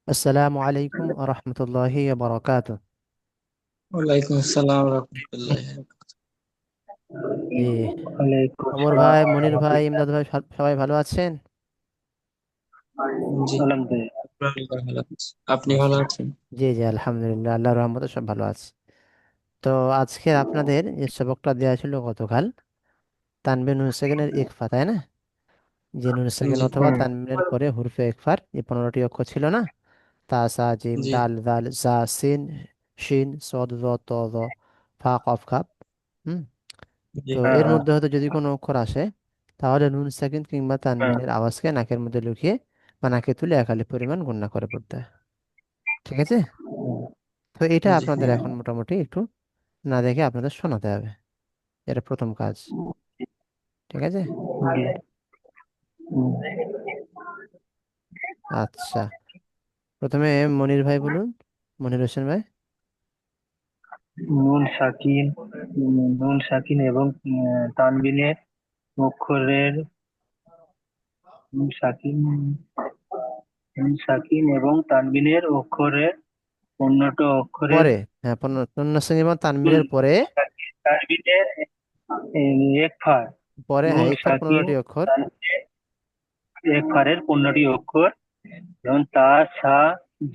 আসসালামু আলাইকুম আ রহমতুল্লাহি ওয়া বারাকাতুহু। ওয়ালাইকুম আসসালাম রহমতুল্লাহ। জি, ওয়ালাইকুম ওমর আসসালাম ভাই, মনির ভাই, রহমতুল্লাহ। ইমদাদ ভাই, সবাই ভালো আছেন? জি, আলহামদুলিল্লাহ। আলহামদুলিল্লাহ ভালো আছি। আপনি ভালো মাশা- আছেন? জি জি, আলহামদুলিল্লাহ, আল্লাহর রহমতে সব ভালো আছে। তো আজকে আপনাদের যে সবকটা দেওয়া ছিল গতকাল, তানবিন নুন সেকেন্ডের ইকফা, তাই না? যে নুন সেকেন্ড জি অথবা তানবিনের পরে হুরফে ইকফার এই 15টি অক্ষর ছিল না? তা সা জিম জি দাল দাল জা সিন শিন সদ জ ত জ ফা কফ কাপ। হুম। জি তো হ্যাঁ এর হ্যাঁ মধ্যে হয়তো যদি কোনো অক্ষর আসে, তাহলে নুন সাকিন কিংবা হ্যাঁ। তানবিনের আওয়াজকে নাকের মধ্যে লুকিয়ে বা নাকে তুলে একালি পরিমাণ গুণনা করে পড়তে হয়। ঠিক আছে? তো এটা জি আপনাদের এখন মোটামুটি একটু না দেখে আপনাদের শোনাতে হবে। এটা প্রথম কাজ। ঠিক আছে? জি। হুম। আচ্ছা, প্রথমে মনির ভাই বলুন, মনির হোসেন ভাই। নুন সাকিন, নুন সাকিন এবং তানবিনের অক্ষরের নুন সাকিন, নুন সাকিন এবং তানবিনের অক্ষরের অন্যটো অক্ষরের পরে, হ্যাঁ, পূর্ণ সঙ্গী এবং তানবিনের পরে, তানবিনের এক ফার। পরে নুন হ্যাঁ ইকফার সাকিন 15টি অক্ষর। তানবিনের এক ফারের 15টি অক্ষর, যেমন তা, সা,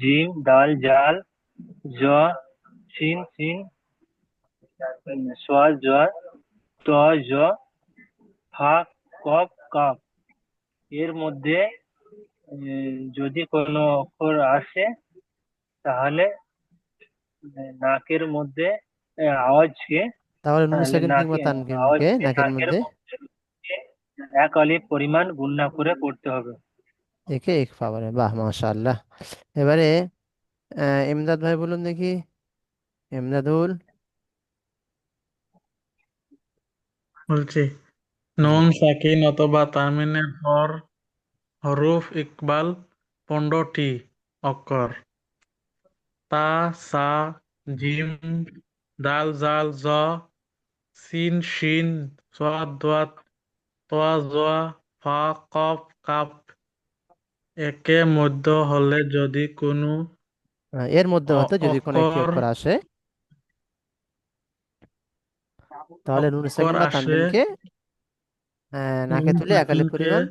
জিম, দাল, জাল, জ, সিন, সিন, সোয়া, জ, ত, জ, ফা, কফ, কাফ। এর মধ্যে যদি কোনো অক্ষর আসে, তাহলে নাকের মধ্যে আওয়াজকে, তাহলে নুন তাহলে সাকিন কিংবা নাকে তানবিনকে আওয়াজকে নাকের নাকের মধ্যে মধ্যে ঢুকিয়ে এক অলিভ পরিমাণ গুণনা করে পড়তে হবে। একে ইকফা বলে। বাহ, মাশাআল্লাহ। এবারে ইমদাদ ভাই বলুন দেখি, ইমদাদুল। বলছি, জি, নুন সাকিন অথবা তানবিনের পর হরফ ইকবাল 15টি অক্ষর: তা, সা, জিম, দাল, জাল, জ, সিন, শিন, সোয়াদ, দোয়াত, তোয়া, জোয়া, ফা, কফ, কাপ। একে মধ্য হলে যদি কোনো এর মধ্যে হতে যদি কোনো একটি অক্ষর অক্ষর আসে, তাহলে নুন অক্ষর সাকিন বা আসে, তানবিনকে নাকে নুন তুলে একালি সাকিনকে পরিমাণ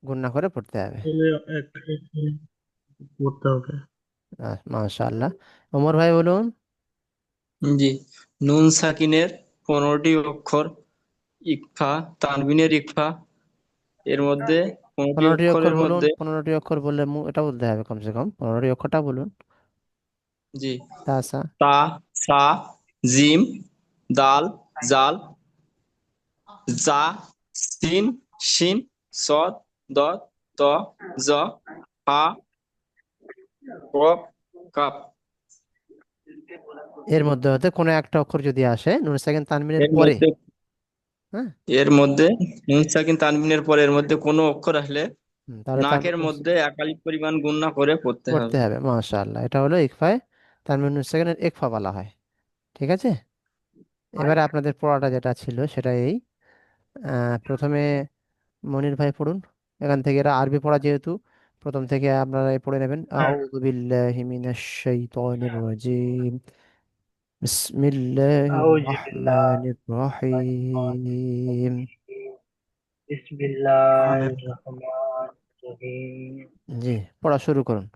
গুণনা করে পড়তে হবে। তুলে একটি করতে হবে। মাশাআল্লাহ। ওমর ভাই বলুন। জি, নুন সাকিনের 15টি অক্ষর, ইকফা, তানবিনের ইকফা। এর মধ্যে 15টি 15টি অক্ষর অক্ষরের বলুন, মধ্যে 15টি অক্ষর বললে এটা বলতে হবে কমসে কম 15টি অক্ষরটা বলুন। জি, তাসা তা, সা, জিম, দাল, জাল, জা, সিন, শিন, সদ, দত, ত, জ, ফা, কফ, কাপ। এর মধ্যে হতে কোনো একটা অক্ষর যদি আসে নুন সাকিন তানবিনের এর পরে, মধ্যে হ্যাঁ, এর মধ্যে নুন সাকিন তানবিনের পরে এর মধ্যে কোনো অক্ষর আসলে তাহলে নাকের তানবিন মধ্যে একালিক পরিমাণ গুণনা করে পড়তে পড়তে হবে। হবে। মাশাআল্লাহ, এটা হলো ইকফায় তানবিন নুন সাকিনের ইকফা বলা হয়। ঠিক আছে? এবারে আপনাদের পড়াটা যেটা ছিল সেটা এই, প্রথমে মনির ভাই পড়ুন। এখান থেকে এরা আরবি পড়া যেহেতু, প্রথম থেকে আপনারা পড়ে নেবেন। হ্যাঁ। আউযু বিল্লাহি মিনাশ শাইতানির রাজিম, বিসমিল্লাহির আউযু বিল্লাহি রহমানির রহিম। বিসমিল্লাহির রহমানির রহিম। জি, পড়া শুরু করুন।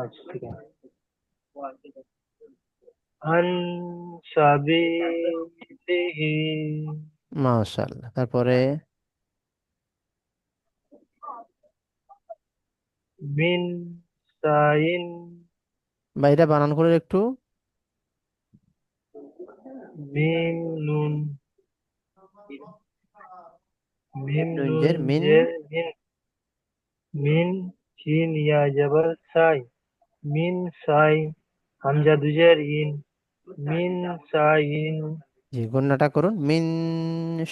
আচ্ছা, ঠিক আছে। সাবিলিহি মাশাআল্লাহ, তারপরে মিন সাইন, বাইরে বানান করে একটু। মিম নুন, মিম মিম নুন নুন জের মিন। জের মিন, মিন শিন ইয়া জবর সাই, মিন সাই, হামজা দুজের ইন, মিন সাইন, জি, গণনাটা করুন, মিন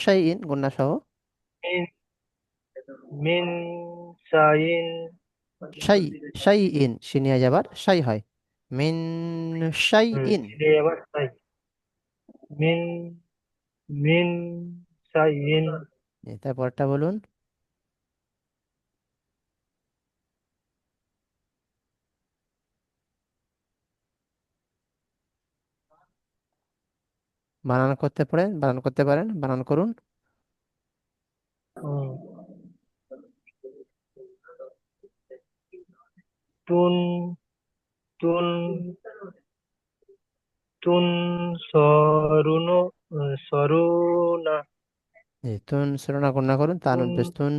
শাইইন গণনা সহ। মিন, মিন সাইন, শাই, শাইইন শিনিয়া যাবার শাই হয়, মিন শাইইন। শিনে আবার সাই, মিন, মিন সাইন, জি, তারপরটা বলুন। বানান করতে পারেন, বানান করুন। হুম, তুন তুন তুন সরুন সরুনা জি, তুন শুরুনা গুণনা করুন, তানুন তুন পেশ তুন।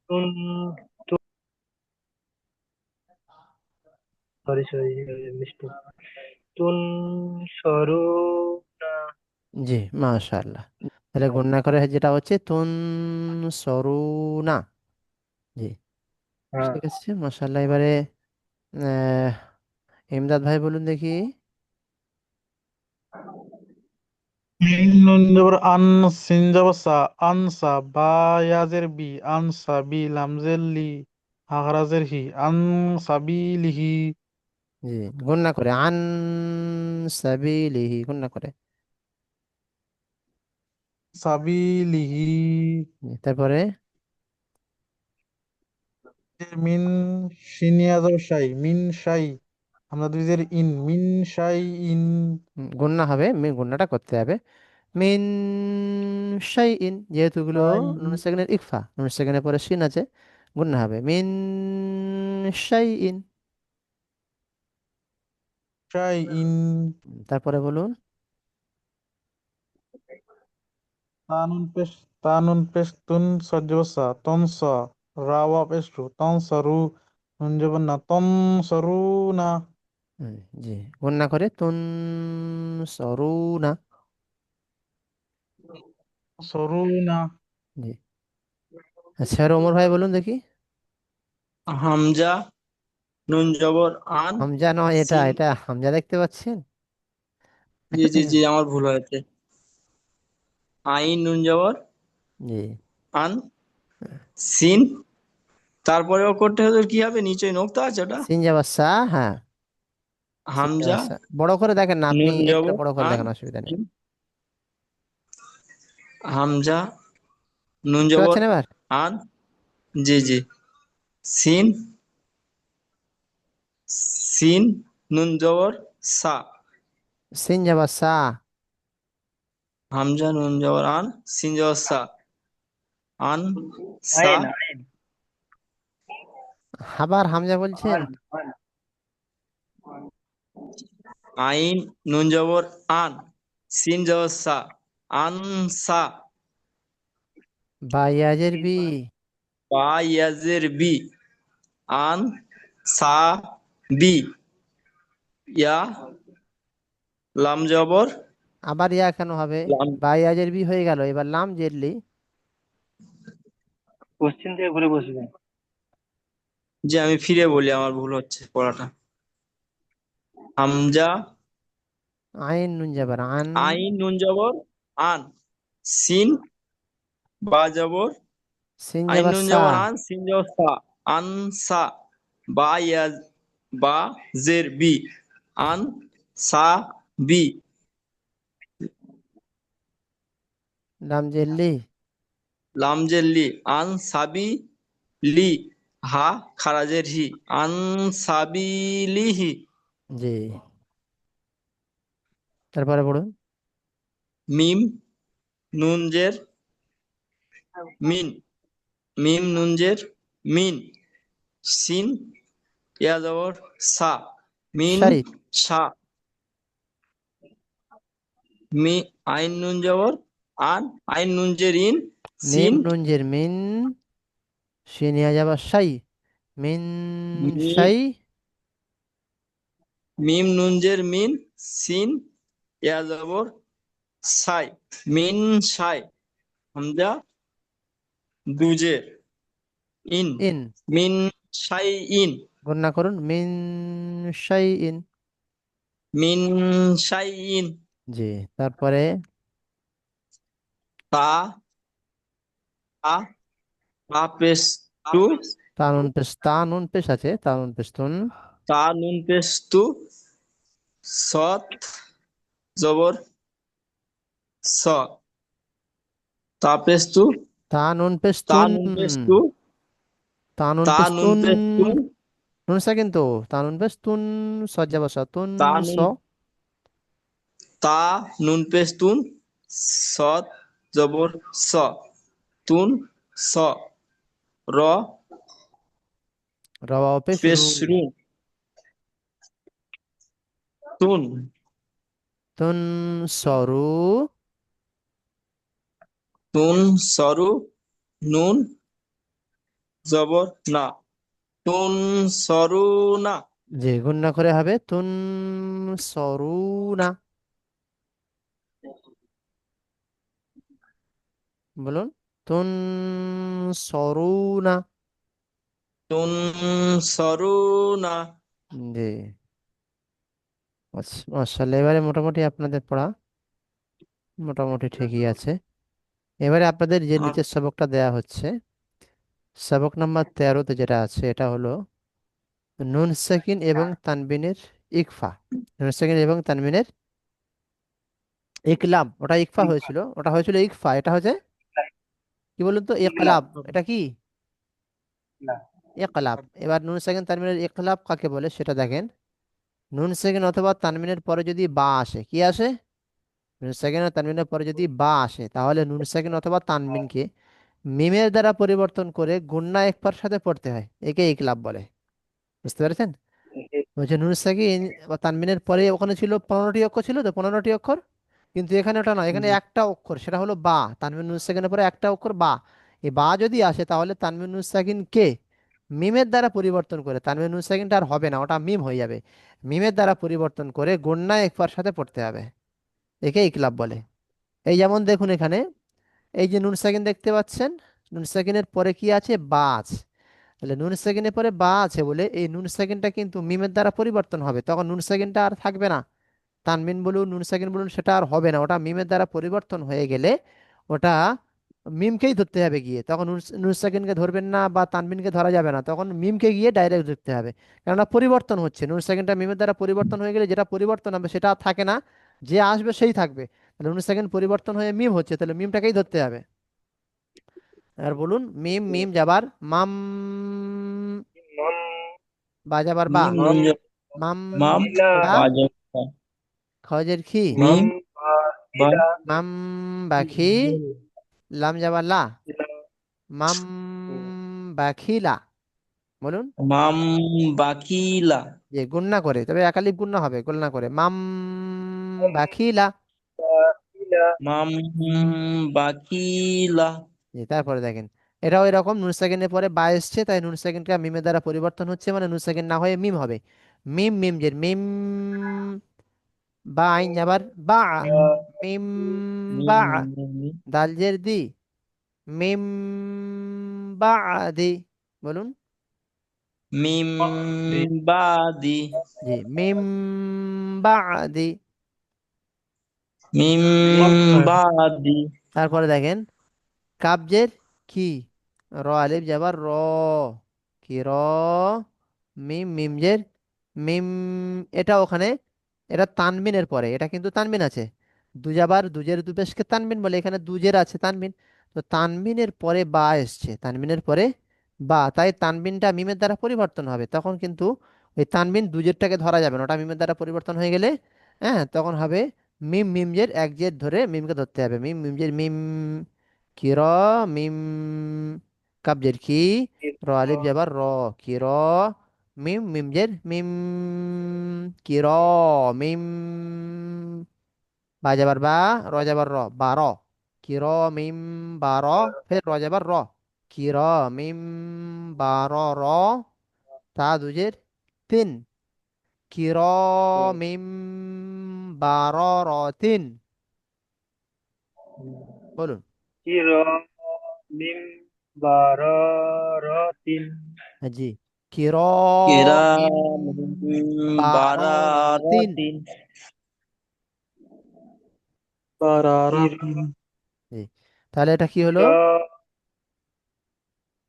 তুন সরি সরি মিস্টেক তুন সরুনা। জি, মাশাআল্লাহ। তাহলে গুণনা করে যেটা হচ্ছে তুন সরুনা। জি, হ্যাঁ, ঠিক আছে, মাশাআল্লাহ। এবারে আহ, ইমদাদ ভাই বলুন দেখি। মিন নুন জবর আন, সিন জবর সা, আনসা, বা ইয়াজের বি, আনসা, বি লামজের লি, হাগরাজের হি, আনসাবিলিহি, জি, গুণনা করে আন সাবিলিহি, গুণনা করে। সাবিলিহি। জি, তারপরে মিন শিনিয়াজর শাই, মিন শাই, আমরা দুইদের ইন, মিন শাই ইন, গুণনা হবে, গুণনাটা করতে হবে। মিন শাইইন, যেহেতু এগুলো শাই, নুন সেকেন্ডের ইকফা, নুন সেকেন্ডের পরে শিন আছে, গুণনা হবে মিন শাইইন। শাই ইন, তারপরে বলুন। তানুন পেশ, তানুন পেশ তুন সজ্জবসা, তনসা, রাওয়া পেশ রু, তনসরু, নুন জবর না, তনসরু না, হুম, জি, গুণনা করে তুন সরুনা। সরু না। জি, আচ্ছা, আর ওমর ভাই বলুন দেখি। হামজা নুন জবর আন হামজা নয়, এটা সিন। এটা হামজা দেখতে পাচ্ছেন? জি জি জি, আমার ভুল হয়েছে। আইন নুন জবর জি, আন সিন, তারপরেও করতে হবে কি হবে, নিচে নোক্তা আছে ওটা। সিন যাবাসা, হ্যাঁ, সিন হামজা যাবাসা বড় করে দেখেন না আপনি, নুন একটু জবর বড় করে আন দেখেন, অসুবিধা নেই। সিন, হামজা নুন বুঝতে জবর পারছেন এবার? আন, জি জি, সিন, সিন নুন জবর সা, সিন যাবাসা, হামজা নুন জবর আন, সিন জবর সা, আন সা, আইন আইন আবার হামজা বলছেন? আন আন আইন নুন জবর আন, সিন জবর সা, আন সা, বা ইয়াজের বি, বা ইয়াজের বি, আন সা বি, ইয়া লাম জবর আবার ইয়া কেন হবে? লাম। বা ইয়াজের বি হয়ে গেল, এবার লাম জেরলি। পশ্চিম থেকে ঘুরে বসবেন। যে আমি ফিরে বলি, আমার ভুল হচ্ছে পড়াটা। হামজা আইন নুন যাবার আন, আইন নুন জবর আন, সিন বা জবর, সিন আইন যাবার নুন সা, জবর আন, সিন জবর সা, আন সা, বা ইয়া, বা জের বি, আন সা বি, লাম জেরলি। লাম জের লি, আন সাবি লি, হা খারাজের হি, আন সাবিলিহি, জি, তারপরে পড়ুন। মিম নুন জের মিন, মিম নুন জের মিন, সিন ইয়া জবর সা, মিন শাই, সা, মি আইন নুন জবর আন, আইন নুন জের ইন, মিম সিন, নুন জের মিন, শিন ইয়া যাবার শাই, মিন মি- শাই। মিম নুন জের মিন, সিন ইয়া জবর সাই, মিন সাই, Hamza দুজের in, in, mean Sai in, গণনা করুন মিন শাই ইন। মিন সাই ইন, জি, তারপরে তা তা তা পেশ টু, তানুন পেশ, তানুন পেশ আছে, তানুন পেশ তুন। তা নুন পেশ টু, সৎ জবর স, তা পেশ টু, তানুন পেশ তা তুন, নুন পেশ টু, তানুন তা পেশ নুন তুন, পেশ টু, নুন সেকেন্ড তো, তানুন পেশ তুন, সজ্জা বসা তুন, তা স, নুন তা নুন পেশ তুন, সৎ জবর স, তুন স, র র পেশ পেশ রু। রুন, তুন, তুন সরু। তুন সরু, নুন জবর না, তুন সরু না। যে গুণনা করে হবে তুন সরু না। বলুন, তুন সরু না। তুন সরু না। জি। আচ্ছা, মাশাআল্লাহ, এবারে মোটামুটি আপনাদের পড়া মোটামুটি ঠিকই আছে। এবারে আপনাদের যে নিচের সবকটা দেয়া হচ্ছে, সবক নাম্বার 13-তে যেটা আছে, এটা হলো নুন সাকিন এবং তানবিনের ইকফা। নুন সাকিন এবং তানবিনের ইকলাব, ওটা ইকফা হয়েছিল, ওটা হয়েছিল ইকফা, এটা হচ্ছে কি বলুন তো, ইকলাব। এটা কি? ইকলাব। এবার নুন সাকিন তানবিনের ইকলাব কাকে বলে সেটা দেখেন। নুন সাকিন অথবা তানবিনের পরে যদি বা আসে, কি আসে? নুন সাকিন আর তানবিনের পরে যদি বা আসে, তাহলে নুন সাকিন অথবা তানবিনকে মিমের দ্বারা পরিবর্তন করে গুণনা একবার সাথে পড়তে হয়, একে ইকলাব বলে। বুঝতে পেরেছেন? বলছে নুন সাকিন বা তানবিনের পরে ওখানে ছিল 15টি অক্ষর, ছিল তো 15টি অক্ষর, কিন্তু এখানে ওটা নয়, এখানে একটা অক্ষর, সেটা হলো বা। তানবিন নুন সাকিনের পরে একটা অক্ষর বা। এই বা যদি আসে, তাহলে তানবিন নুন সাকিন কে মিমের দ্বারা পরিবর্তন করে, তানবিন নুন সাকিনটা আর হবে না, ওটা মিম হয়ে যাবে। মিমের দ্বারা পরিবর্তন করে গুণনা একবার সাথে পড়তে হবে, একে ইকলাব বলে। এই যেমন দেখুন এখানে, এই যে নুন সাকিন দেখতে পাচ্ছেন, নুন সাকিনের পরে কি আছে? বা আছে। তাহলে নুন সেকেন্ডের পরে বা আছে বলে এই নুন সেকেন্ডটা কিন্তু মিমের দ্বারা পরিবর্তন হবে, তখন নুন সেকেন্ডটা আর থাকবে না। তানবিন বলুন, নুন সেকেন্ড বলুন, সেটা আর হবে না, ওটা মিমের দ্বারা পরিবর্তন হয়ে গেলে ওটা মিমকেই ধরতে হবে গিয়ে, তখন নুন নুন সেকেন্ডকে ধরবেন না বা তানবিনকে ধরা যাবে না, তখন মিমকে গিয়ে ডাইরেক্ট ধরতে হবে। কেননা পরিবর্তন হচ্ছে, নুন সেকেন্ডটা মিমের দ্বারা পরিবর্তন হয়ে গেলে যেটা পরিবর্তন হবে সেটা আর থাকে না, যে আসবে সেই থাকবে। তাহলে নুন সেকেন্ড পরিবর্তন হয়ে মিম হচ্ছে, তাহলে মিমটাকেই ধরতে হবে। আর বলুন, মিম মিম যাবার মাম, বা যাবার বা, মিম নুন মাম মাম বা, বা জবর খজের খি, মিম বা মাম বাখি, লাম যাবার লা, মাম বাখিলা। বলুন, মাম বাকিলা, যে গুণনা করে, তবে একালিপ গুণনা হবে, গুণনা করে মাম বাখিলা। মাম বাকিলা। জি, তারপরে দেখেন, এটাও এরকম, নুন সেকেন্ডের পরে বা এসছে, তাই নুন সেকেন্ডটা মিমের দ্বারা পরিবর্তন হচ্ছে, মানে নুন সেকেন্ড না হয়ে মিম হবে। মিম মিম যে মিম, বা আইন যাবার বা, মিম মিম বা, মিম দাল জের দি, মিম বাদি। বলুন, মিম বাদি, জি, মিম বাদি। মিম বাদি, তারপরে দেখেন, কাবজের কি, র আলিফ যাবার র, কি র, মিম মিম জের মিম। এটা ওখানে, এটা তানবিনের পরে, এটা কিন্তু তানবিন আছে, দুজাবার দুজের দুপেশকে তানবিন বলে, এখানে দুজের আছে তানবিন। তো তানবিনের পরে বা এসছে, তানবিনের পরে বা, তাই তানবিনটা মিমের দ্বারা পরিবর্তন হবে, তখন কিন্তু ওই তানবিন দুজেরটাকে ধরা যাবে না, ওটা মিমের দ্বারা পরিবর্তন হয়ে গেলে, হ্যাঁ, তখন হবে মিম মিম জের এক জের ধরে মিমকে ধরতে হবে, মিম মিম জের মিম, কির, মিম, কাবজের কি, র আলিফ যাবার র, কির, মিম মিম জের মিম, কির, মিম, বা যাবার বা, র যাবার র, বার, কির, মিম, বার, ফের র যাবার র, কির, মিম, বার, র, তা দুজের তিন, কির, মিম, বার, র, তিন। বলুন, মিম বারারাতিন। জি, কির, কেরা মিম, বার, র, তিন। বারারাতিন, বারারাতিন। জি, তাহলে এটা কি হলো? কিরা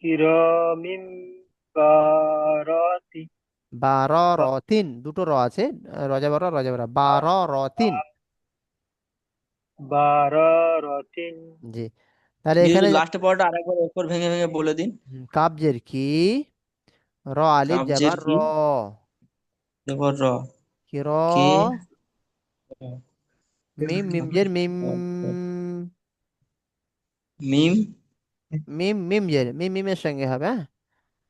কিরামিন বারাতি বার, র, তিন, দুটো র আছে, রজা বার, রজা বার, বার, র, তিন। বারারাতিন। জি, তাহলে দিদি এখানে লাস্টের পরটা আরেকবার অক্ষর ভেঙে ভেঙে বলে দিন। কাবজের কি, র আলিফ কাবজের যাবার র, কি, তারপর র, কি র, কে, মিম মিম জের মিম, মিম মিম মিম জের মিম মিমের সঙ্গে হবে, হ্যাঁ,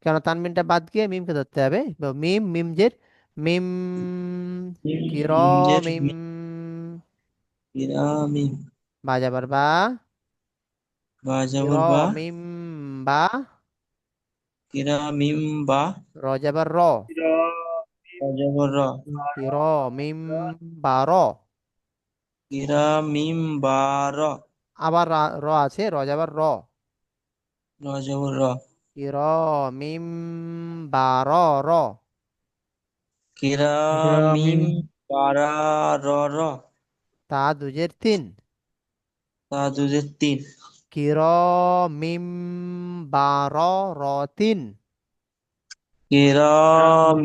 কেন তানবিনটা বাদ গিয়ে মিমকে ধরতে হবে। তো মিম মিম জের মিম, কির মিমের মিম, মিম বাজাবার বা, কির বাজাবর বা মিম বা, কিরা মিম বা রজাবার র, বাজাবর র কির মিম বা র, কিরা মিম বা র আবার র আছে, রজাবার র, বাজাবর র কির মিম বা র র, কিরা মিম কিরামিন বারা র র তা দুজের তিন, তা দুজের তিন কির মিম বা র র তিন, কিরা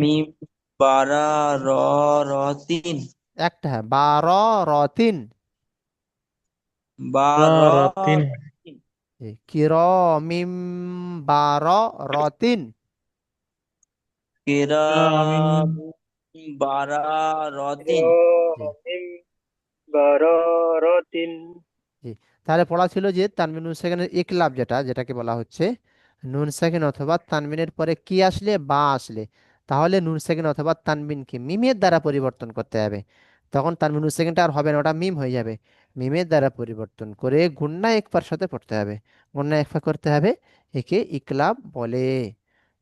মিম বারা র র তিন একটা হ্যাঁ, বা র র তিন, বা র রারাতিন তিন জি, কির মিম বা র র তিন, কিরা কিরামিন মিম বারা র তিন জি মিম বারারাতিন। জি। তাহলে পড়া ছিল যে তানবিন নুন সাকিনের ইকলাব, যেটাকে বলা হচ্ছে নুন সাকিন অথবা তানবিনের পরে কি আসলে, বা আসলে, তাহলে নুন সাকিন অথবা তানবিনকে মিমের দ্বারা পরিবর্তন করতে হবে। তখন তানবিন নুন সাকিনটা আর হবে না, ওটা মিম হয়ে যাবে। মিমের দ্বারা পরিবর্তন করে গুণনা একফার সাথে পড়তে হবে, গুণনা একফা করতে হবে, একে ইকলাব বলে।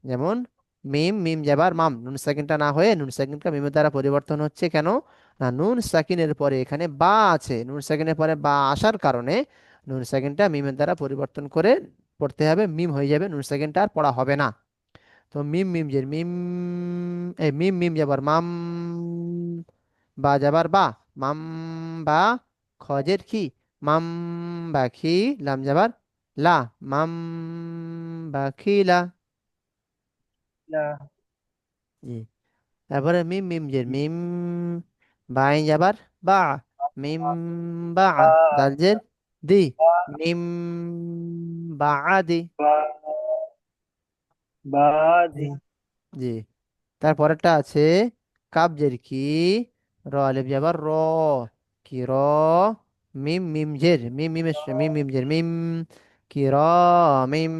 যেমন মিম মিম যাবার মাম, নুন সাকিনটা না হয়ে নুন সাকিনটা মিমের দ্বারা পরিবর্তন হচ্ছে কেন না, নুন সাকিনের পরে এখানে বা আছে, নুন সাকিনের পরে বা আসার কারণে নুন সাকিনটা মিমের দ্বারা পরিবর্তন করে পড়তে হবে, মিম হয়ে যাবে, নুন সাকিনটা আর পড়া হবে না। তো মিম মিম জের মিম, এই মিম মিম যাবার মাম, বা যাবার বা, মাম বা, খজের কি, মাম বা খি, লাম যাবার লা, মাম বা খিলা। লা জি। তারপরে মিম মিম জের মিম, বাই যাবার বা, মিম বা, দাল জের দি, মিম বা দি। বাদি জি। তারপরেরটা আছে কাব জের কি, র আলিফ যাবার র, কি র, মিম মিম জের মিম মিমের মিম মিম জের মিম, কি র মিম,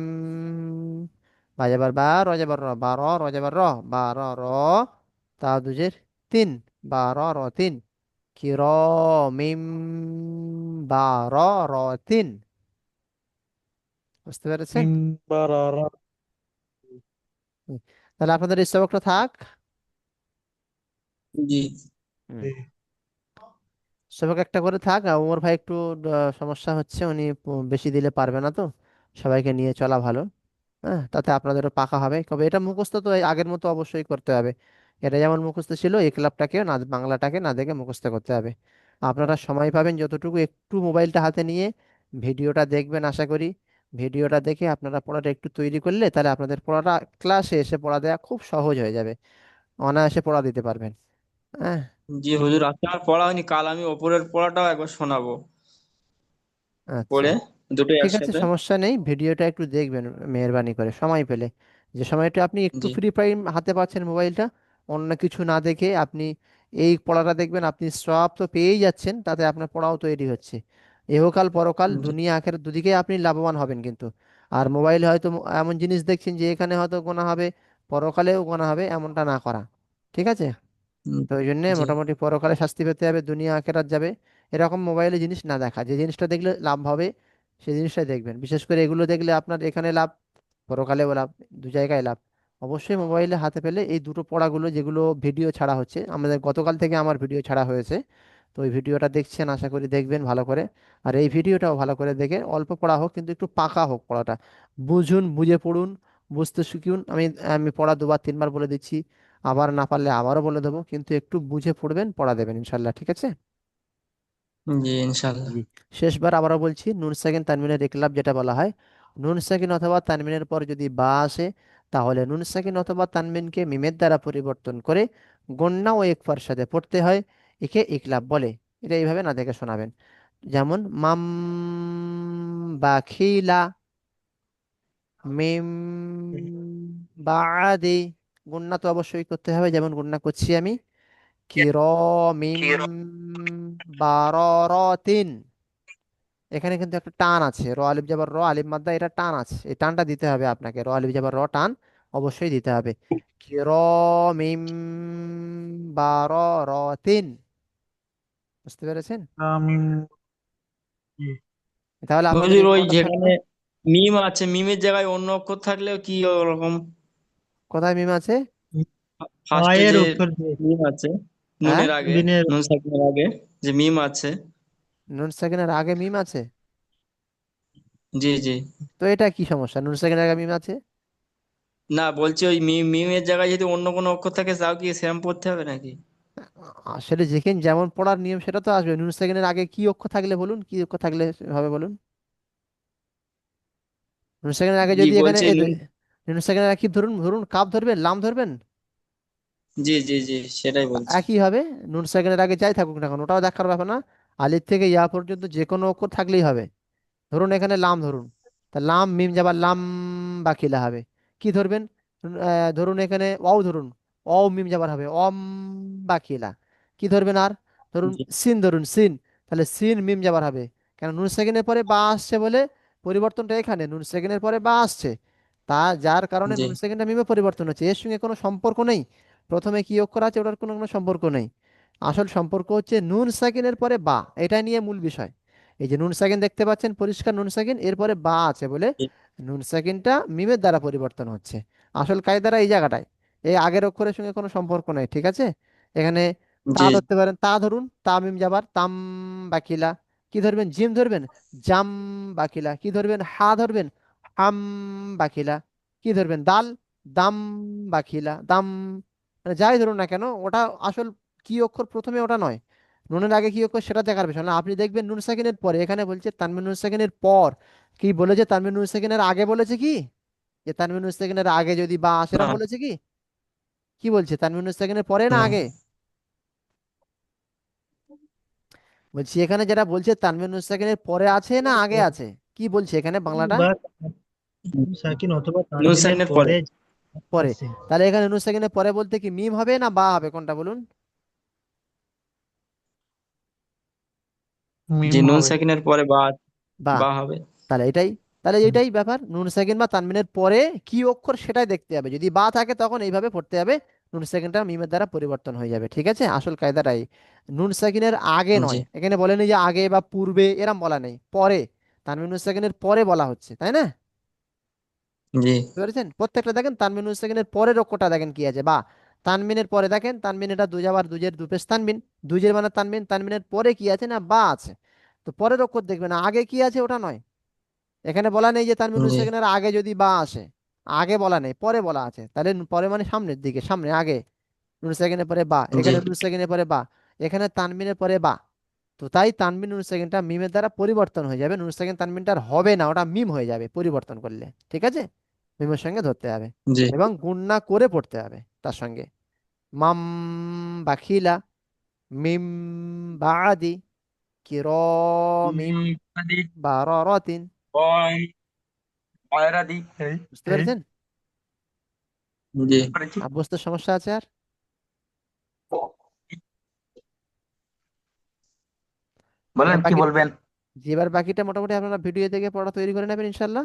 বা যাবার বা, র যাবার র, বা র, র যাবার র, বা র র, তা দুজের তিন, বা র র তিন, কি র মিম বা র র তিন। বুঝতে পেরেছেন? মিন বারারা হুম। তাহলে আপনাদের এই সবকটা থাক। জি হুম। সবক একটা করে থাক, আর ওমর ভাই একটু সমস্যা হচ্ছে, উনি বেশি দিলে পারবে না, তো সবাইকে নিয়ে চলা ভালো। হ্যাঁ, তাতে আপনাদেরও পাকা হবে। তবে এটা মুখস্থ তো এই আগের মতো অবশ্যই করতে হবে। এটা যেমন মুখস্থ ছিল, এই ক্লাবটাকে না, বাংলাটাকে না দেখে মুখস্থ করতে হবে। আপনারা সময় পাবেন যতটুকু, একটু মোবাইলটা হাতে নিয়ে ভিডিওটা দেখবেন আশা করি। ভিডিওটা দেখে আপনারা পড়াটা একটু তৈরি করলে তাহলে আপনাদের পড়াটা ক্লাসে এসে পড়া দেওয়া খুব সহজ হয়ে যাবে, অনায়াসে পড়া দিতে পারবেন। হ্যাঁ। জি হুজুর, আজকে আমার পড়া হয়নি, কাল আমি ওপরের পড়াটাও একবার শোনাবো আচ্ছা, পড়ে, দুটোই ঠিক আছে, একসাথে। সমস্যা নেই, ভিডিওটা একটু দেখবেন মেহেরবানি করে সময় পেলে। যে সময়টা আপনি একটু জি ফ্রি টাইম হাতে পাচ্ছেন মোবাইলটা, অন্য কিছু না দেখে আপনি এই পড়াটা দেখবেন, আপনি সব তো পেয়েই যাচ্ছেন, তাতে আপনার পড়াও তৈরি হচ্ছে। ইহকাল পরকাল জি দুনিয়া আখের দুদিকে আপনি লাভবান হবেন কিন্তু। আর মোবাইলে হয়তো এমন জিনিস দেখছেন যে এখানে হয়তো গোনা হবে, পরকালেও গোনা হবে, এমনটা না করা। ঠিক আছে? হুম, তো ওই জন্য জি মোটামুটি পরকালে শাস্তি পেতে হবে, দুনিয়া আখেরাত যাবে, এরকম মোবাইলে জিনিস না দেখা, যে জিনিসটা দেখলে লাভ হবে সেই জিনিসটাই দেখবেন। বিশেষ করে এগুলো দেখলে আপনার এখানে লাভ, পরকালেও লাভ, দু জায়গায় লাভ। অবশ্যই মোবাইলে হাতে পেলে এই দুটো পড়াগুলো, যেগুলো ভিডিও ছাড়া হচ্ছে, আমাদের গতকাল থেকে আমার ভিডিও ছাড়া হয়েছে, তো ওই ভিডিওটা দেখছেন আশা করি, দেখবেন ভালো করে। আর এই ভিডিওটাও ভালো করে দেখে, অল্প পড়া হোক কিন্তু একটু পাকা হোক পড়াটা, বুঝুন, বুঝে পড়ুন, বুঝতে শিখুন। আমি আমি পড়া দুবার তিনবার বলে দিচ্ছি, আবার না পারলে আবারও বলে দেবো, কিন্তু একটু বুঝে পড়বেন, পড়া দেবেন ইনশাল্লাহ, ঠিক আছে? জি ইনশাল্লাহ। জি। শেষবার আবারও বলছি, নুন সাকিন তানবিনের ইকলাব যেটা বলা হয়, নুন সাকিন অথবা তানবিনের পর যদি বা আসে, তাহলে নুন সাকিন অথবা তানবিনকে মিমের দ্বারা পরিবর্তন করে গন্না ও একফার সাথে পড়তে হয়, একে ইকলাব বলে। এটা এইভাবে না দেখে শোনাবেন। যেমন মাম বাখিলা, মিম বাদে, গুণনা তো অবশ্যই করতে হবে, যেমন গুণনা করছি আমি, কিরমিম বাররাতিন। এখানে কিন্তু একটা টান আছে, র আলিফ যাবার র আলিফ মাদ্দা, এটা টান আছে, এই টানটা দিতে হবে আপনাকে, র আলিফ যাবার র টান অবশ্যই দিতে হবে। কিরমিম বাররাতিন। বুঝতে পেরেছেন? আমি তাহলে আপনাদের হুজুর এই ওই পড়াটা থাকলো। যেখানে মিম আছে, মিমের জায়গায় অন্য অক্ষর থাকলেও কি ওরকম? কোথায় মিম আছে? ফার্স্টে আয়ের যে অক্ষর দিয়ে মিম আছে, হ্যাঁ, নুনের আগে, বিনের নুন সাকিনের আগে যে মিম আছে। নুন সেকেন্ডের আগে মিম আছে? জি জি। তো এটা কি সমস্যা, নুন সেকেন্ডের আগে মিম আছে? না, বলছি ওই মিমের জায়গায় যদি অন্য কোনো অক্ষর থাকে তাও কি সেম পড়তে হবে নাকি? আসলে যেখানে যেমন পড়ার নিয়ম সেটা তো আসবে। নুন সেকেন্ডের আগে কি অক্ষর থাকলে বলুন, কি অক্ষর থাকলে হবে বলুন? নুন সেকেন্ডের আগে জি যদি এখানে বলছি নুন। নুন সেকেন্ডের আগে কি ধরুন, ধরুন কাপ ধরবেন, লাম ধরবেন, জি জি জি, সেটাই বলছি। একই হবে। নুন সেকেন্ডের আগে যাই থাকুক না কেন ওটাও দেখার ব্যাপার না। আলিফ থেকে ইয়া পর্যন্ত যে কোনো অক্ষর থাকলেই হবে। ধরুন এখানে লাম ধরুন, তা লাম মিম যাবার লাম বাকিলা হবে। কি ধরবেন? ধরুন এখানে অও ধরুন, অও মিম যাবার হবে অম বাকিলা। কি ধরবেন আর? ধরুন জি সিন ধরুন, সিন, তাহলে সিন মিম যাবার হবে। কেন? নুন সেকেন্ডের পরে বা আসছে বলে পরিবর্তনটা এখানে, নুন সেকেন্ডের পরে বা আসছে, তা যার কারণে জি নুন সেকেন্ডটা মিমে পরিবর্তন হচ্ছে, এর সঙ্গে কোনো সম্পর্ক নেই। প্রথমে কি অক্ষর আছে ওটার কোনো কোনো সম্পর্ক নেই। আসল সম্পর্ক হচ্ছে নুন সেকেন্ডের পরে বা, এটা নিয়ে মূল বিষয়। এই যে নুন সাকিন দেখতে পাচ্ছেন, পরিষ্কার নুন সাকিন, এরপরে বা আছে বলে জি নুন সাকিনটা মিমের দ্বারা পরিবর্তন হচ্ছে। আসল কায়দারা এই জায়গাটায়, এই আগের অক্ষরের সঙ্গে কোনো সম্পর্ক নাই, ঠিক আছে? এখানে তা জি ধরতে পারেন, তা ধরুন, তা মিম যাবার তাম বাকিলা। কি ধরবেন? জিম ধরবেন, জাম বাকিলা। কি ধরবেন? হা ধরবেন, হাম বাকিলা। কি ধরবেন? দাল, দাম বাকিলা, দাম। মানে যাই ধরুন না কেন ওটা আসল কি অক্ষর প্রথমে ওটা নয়, নুনের আগে কি অক্ষর সেটা দেখার বিষয় না। আপনি দেখবেন নুন সাকিনের পরে, এখানে বলছে তানবিন নুন সাকিনের পর, কি বলেছে? তানবিন নুন সাকিনের আগে বলেছে কি, যে তানবিন নুন সাকিনের আগে যদি বা না সেরকম বলেছে কি? কি বলছে? তানবিন নুন সাকিনের পরে না না। আগে? বলছি এখানে যেটা বলছে তানবিন নুন সাকিনের পরে আছে না আগে আছে, কি বলছে এখানে বাংলাটা? বা সাকিন অথবা নুন তানবিনের সাকিনের পরে। পরে পরে। আসে। তাহলে এখানে নুন সাকিনের পরে বলতে কি মিম হবে না বা হবে, কোনটা বলুন? মিম জি, নুন হবে। সাকিনের পরে বা, বা। বা হবে। তাহলে এটাই, তাহলে এটাই ব্যাপার, নুন সেকেন্ড বা তানবিনের পরে কি অক্ষর সেটাই দেখতে হবে, যদি বা থাকে তখন এইভাবে পড়তে হবে, নুন সেকেন্ডটা মিমের দ্বারা পরিবর্তন হয়ে যাবে, ঠিক আছে? আসল কায়দাটাই নুন সেকেন্ডের আগে জি নয়, এখানে বলেনি যে আগে বা পূর্বে, এরম বলা নেই, পরে। তানবিন নুন সেকেন্ডের পরে বলা হচ্ছে, তাই না? জি বুঝতে পেরেছেন? প্রত্যেকটা দেখেন তানবিন নুন সেকেন্ডের পরের অক্ষরটা দেখেন কি আছে, বা। তানবিনের পরে দেখেন, তানবিন এটা দুজাবার, দুজের দুপেশ তানবিন, দুজের মানে তানবিন, তানবিনের পরে কি আছে না বা আছে। তো পরের অক্ষর দেখবেন, আগে কি আছে ওটা নয়। এখানে বলা নেই যে তানবিনুল জি সেকেন্ডের আগে যদি বা আসে, আগে বলা নেই, পরে বলা আছে, তাহলে পরে মানে সামনের দিকে, সামনে আগে। নুন সেকেন্ডের পরে বা, জি এখানে নুন সেকেন্ডের পরে বা, এখানে তানবিনের পরে বা। তো তাই তানবিন নুন সেকেন্ডটা মিমের দ্বারা পরিবর্তন হয়ে যাবে, নুন সেকেন্ড তানবিনটা আর হবে না, ওটা মিম হয়ে যাবে পরিবর্তন করলে, ঠিক আছে? মিমের সঙ্গে ধরতে হবে জি। এবং গুণনা করে পড়তে হবে তার সঙ্গে। মাম বাখিলা, মিম বাদি, কিরমিম বারারাতিন। এই বুঝতে এই পেরেছেন? জি আর বুঝতে সমস্যা আছে আর? এবার বলেন কি বাকি, বলবেন? জি এবার বাকিটা মোটামুটি আপনারা ভিডিও থেকে পড়া তৈরি করে নেবেন ইনশাল্লাহ।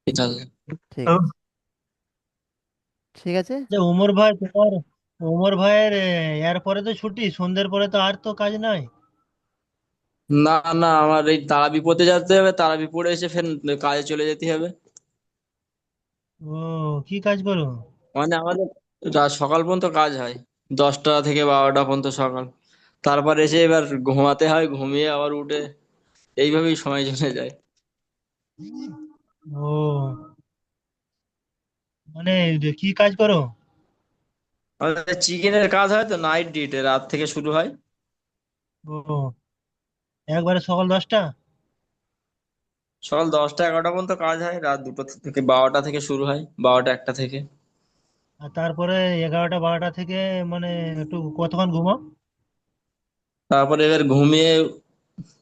ঠিক আছে। ঠিক আছে, ঠিক আছে। যে ওমর ভাই তোমার, ওমর ভাইয়ের এর পরে তো ছুটি, সন্ধ্যের পরে তো আর তো কাজ নাই। না না, আমার এই তারাবি পড়তে যেতে হবে, তারাবি পড়ে এসে ফের কাজে চলে যেতে হবে। ও, কি কাজ করো? মানে আমাদের রাত সকাল পর্যন্ত কাজ হয়, 10টা থেকে 12টা পর্যন্ত সকাল। তারপর এসে এবার ঘুমাতে হয়, ঘুমিয়ে আবার উঠে এইভাবেই সময় চলে যায়। ও, মানে যে কি কাজ করো? আমাদের চিকেনের কাজ হয় তো, নাইট ডিউটি রাত থেকে শুরু হয়। ও, একবারে সকাল 10টা? সকাল 10টা 11টা পর্যন্ত কাজ হয়, রাত 2টো থেকে 12টা থেকে শুরু হয়, 12টা 1টা থেকে। আর তারপরে 11টা 12টা থেকে মানে একটু কতক্ষণ ঘুমাও? তারপরে এবার ঘুমিয়ে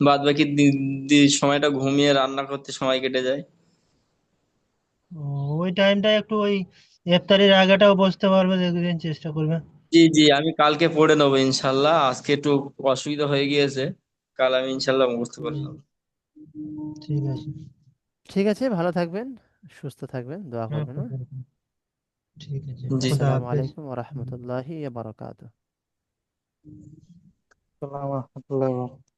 বাদ বাকি সময়টা ঘুমিয়ে রান্না করতে সময় কেটে যায়। ও, ওই টাইমটা একটু ওই ইফতারির আগেটাও বসতে পারবে, দেখবেন চেষ্টা করবে। জি জি, আমি কালকে পড়ে নেবো ইনশাল্লাহ। আজকে একটু অসুবিধা হয়ে গিয়েছে, কাল আমি ইনশাল্লাহ মুখস্থ করে নেবো। ঠিক আছে। ঠিক আছে, ভালো থাকবেন, সুস্থ থাকবেন, দোয়া হ্যাঁ, করবেন, হ্যাঁ। ঠিক আছে, জি। খুদা আসসালামু হাফেজ। আলাইকুম ওয়া রাহমাতুল্লাহি ওয়া বারাকাতুহু। আসসালামু আলাইকুম ওয়া রাহমাতুল্লাহি ওয়া বারাকাতুহু।